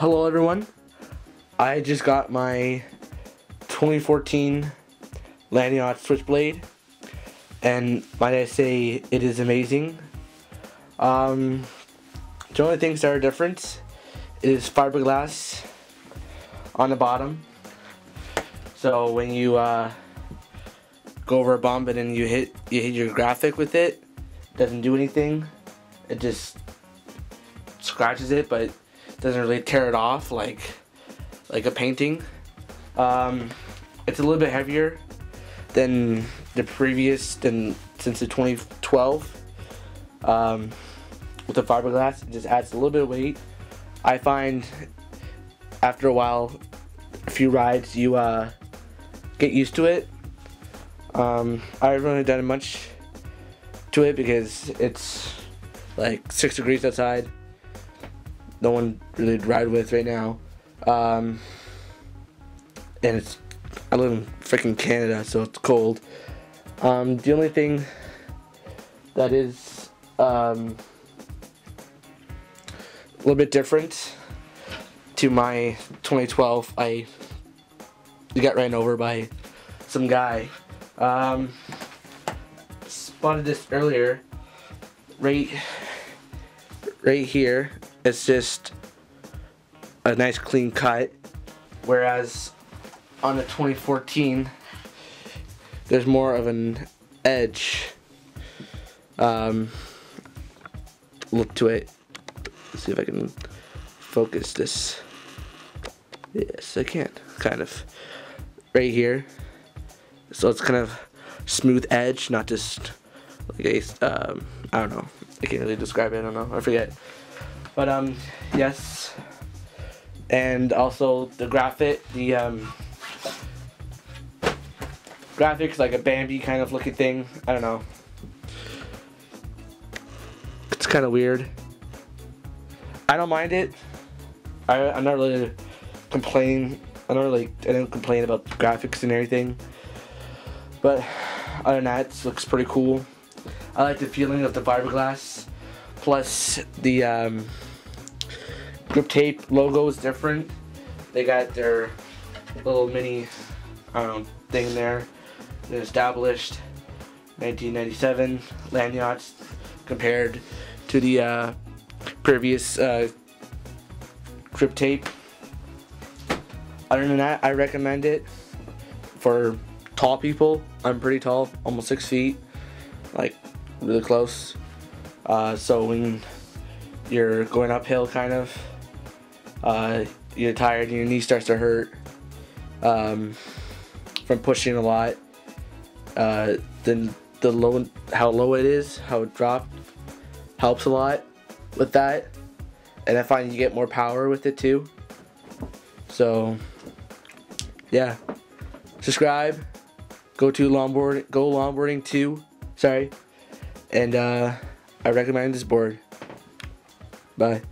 Hello everyone, I just got my 2014 Landyachtz switchblade, and might I say it is amazing. The only things that are different is fiberglass on the bottom, so when you go over a bump and then you hit your graphic with it, doesn't do anything. It just scratches it, but doesn't really tear it off like a painting. It's a little bit heavier than the previous, since the 2012. With the fiberglass, it just adds a little bit of weight. I find after a while, a few rides, you get used to it. I haven't really done much to it because it's like 6 degrees outside. No one really to ride with right now, and I live in freaking Canada, so it's cold. The only thing that is a little bit different to my 2012, I got ran over by some guy. Spotted this earlier, right here. It's just a nice clean cut, whereas on the 2014 there's more of an edge look to it. Let's see if I can focus this. Yes, I can, kind of right here. So it's kind of smooth edge, not just like a I don't know, I can't really describe it, I don't know, I forget. But yes, and also the graphic, graphics like a Bambi kind of looking thing. I don't know. It's kind of weird. I don't mind it. I'm not really complaining. I don't complain about the graphics and everything. But other than that, it looks pretty cool. I like the feeling of the fiberglass. Plus the grip tape logo is different. They got their little mini, I don't know, thing there. They're established 1997 Landyachtz compared to the previous grip tape. Other than that, I recommend it for tall people. I'm pretty tall, almost 6 feet, like really close. So when you're going uphill, kind of, you're tired and your knee starts to hurt from pushing a lot. Then how low it is, how it dropped, helps a lot with that. And I find you get more power with it too. So yeah, subscribe. Go longboarding too. Sorry, and I recommend this board. Bye.